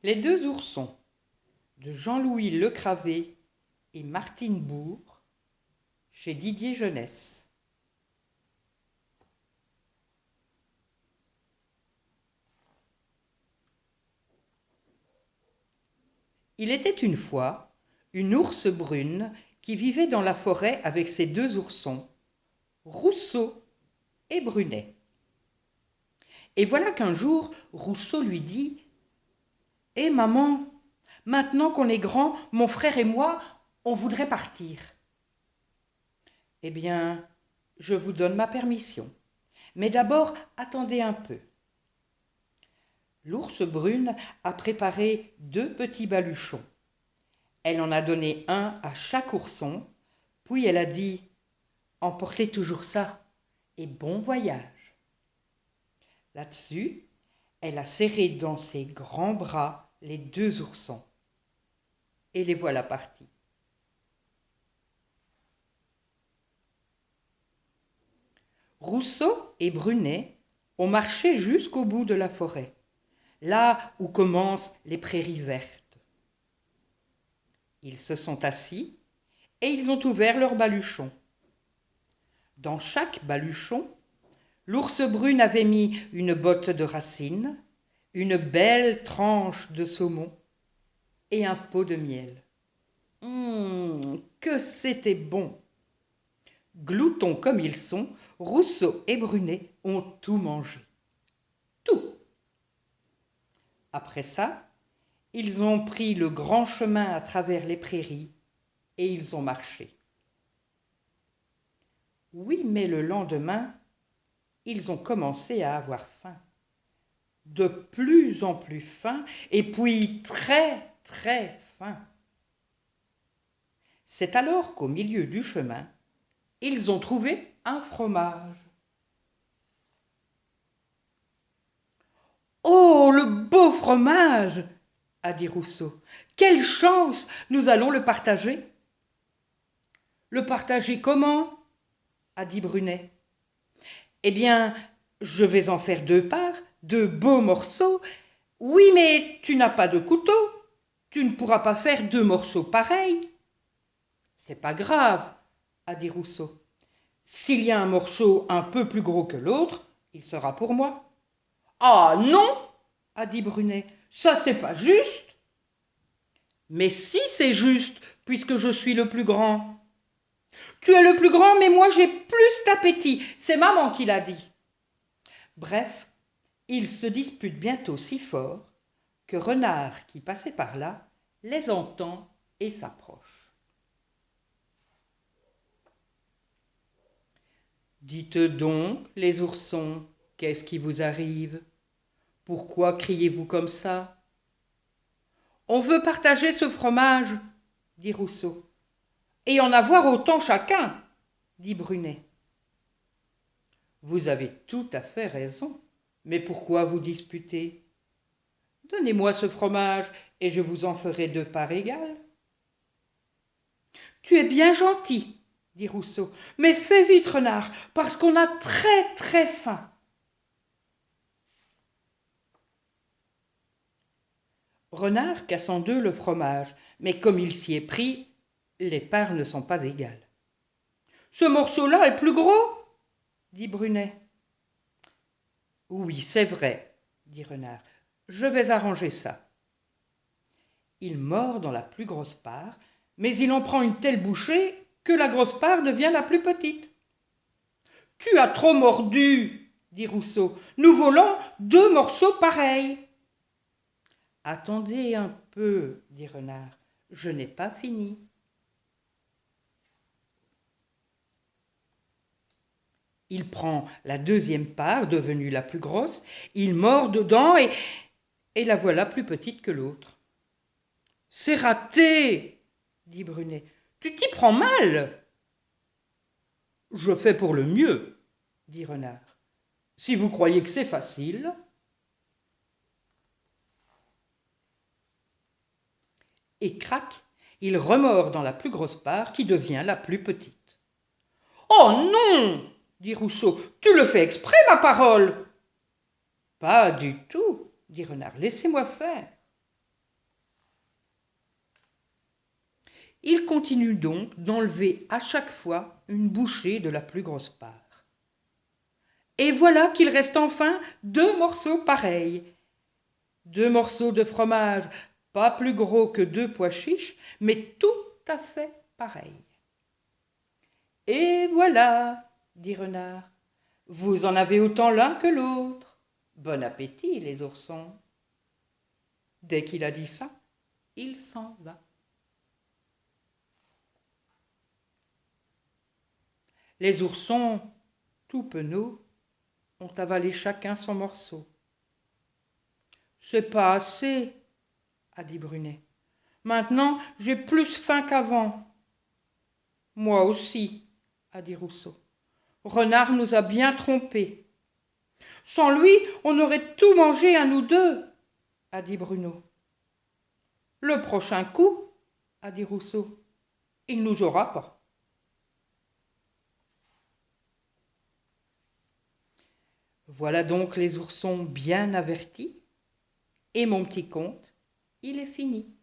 Les deux oursons de Jean-Louis Lecravé et Martine Bourg chez Didier Jeunesse. Il était une fois une ours brune qui vivait dans la forêt avec ses deux oursons, Rousseau et Brunet. Et voilà qu'un jour, Rousseau lui dit « Hé maman, maintenant qu'on est grand, mon frère et moi, on voudrait partir. » « Eh bien, je vous donne ma permission. Mais d'abord, attendez un peu. » L'ours brune a préparé 2 petits baluchons. Elle en a donné un à chaque ourson, puis elle a dit « Emportez toujours ça et bon voyage. » Là-dessus, elle a serré dans ses grands bras les 2 oursons. Et les voilà partis. Rousseau et Brunet ont marché jusqu'au bout de la forêt, là où commencent les prairies vertes. Ils se sont assis et ils ont ouvert leurs baluchons. Dans chaque baluchon, l'ours brune avait mis une botte de racines, une belle tranche de saumon et un pot de miel. Que c'était bon! Gloutons comme ils sont, Rousseau et Brunet ont tout mangé. Tout! Après ça, ils ont pris le grand chemin à travers les prairies et ils ont marché. Oui, mais le lendemain, ils ont commencé à avoir faim. De plus en plus faim, et puis très, très faim. C'est alors qu'au milieu du chemin, ils ont trouvé un fromage. « Oh, le beau fromage !» a dit Rousseau. « Quelle chance! Nous allons le partager. »« Le partager comment ?» a dit Brunet. « Eh bien, je vais en faire 2 parts, 2 beaux morceaux. Oui, mais tu n'as pas de couteau. Tu ne pourras pas faire 2 morceaux pareils. »« C'est pas grave, » a dit Rousseau. « S'il y a un morceau un peu plus gros que l'autre, il sera pour moi. »« Ah non !» a dit Brunet. « Ça, c'est pas juste. »« Mais si, c'est juste, puisque je suis le plus grand. »« Tu es le plus grand, mais moi j'ai plus d'appétit. C'est maman qui l'a dit. » Bref, ils se disputent bientôt si fort que Renard, qui passait par là, les entend et s'approche. « Dites donc, les oursons, qu'est-ce qui vous arrive ? Pourquoi criez-vous comme ça ? » ?»« On veut partager ce fromage, » dit Rousseau. « Et en avoir autant chacun, » dit Brunet. « Vous avez tout à fait raison, mais pourquoi vous disputez ? Donnez-moi ce fromage et je vous en ferai 2 parts égales. »« Tu es bien gentil, » dit Rousseau, « mais fais vite, Renard, parce qu'on a très très faim. » Renard casse en 2 le fromage, mais comme il s'y est pris, les parts ne sont pas égales. « Ce morceau-là est plus gros, » dit Brunet. « Oui, c'est vrai, » dit Renard. « Je vais arranger ça. » Il mord dans la plus grosse part, mais il en prend une telle bouchée que la grosse part devient la plus petite. « Tu as trop mordu, » dit Rousseau. « Nous volons 2 morceaux pareils. »« Attendez un peu, » dit Renard. « Je n'ai pas fini. » Il prend la 2e part, devenue la plus grosse, il mord dedans et la voilà plus petite que l'autre. « C'est raté, » dit Brunet. « Tu t'y prends mal. »« Je fais pour le mieux, » dit Renard. « Si vous croyez que c'est facile. » Et crac, il remord dans la plus grosse part qui devient la plus petite. « Oh non !» dit Rousseau. « Tu le fais exprès, ma parole !»« Pas du tout, » dit Renard. « Laissez-moi faire. » Il continue donc d'enlever à chaque fois une bouchée de la plus grosse part. Et voilà qu'il reste enfin 2 morceaux pareils. 2 morceaux de fromage, pas plus gros que 2 pois chiches, mais tout à fait pareils. Et voilà, dit Renard, vous en avez autant l'un que l'autre. Bon appétit, les oursons. Dès qu'il a dit ça, il s'en va. Les oursons, tout penauds, ont avalé chacun son morceau. C'est pas assez, a dit Brunet. Maintenant, j'ai plus faim qu'avant. Moi aussi, a dit Rousseau. Renard nous a bien trompés. Sans lui, on aurait tout mangé à nous deux, a dit Bruno. Le prochain coup, a dit Rousseau, il nous aura pas. Voilà donc les oursons bien avertis, et mon petit conte, il est fini.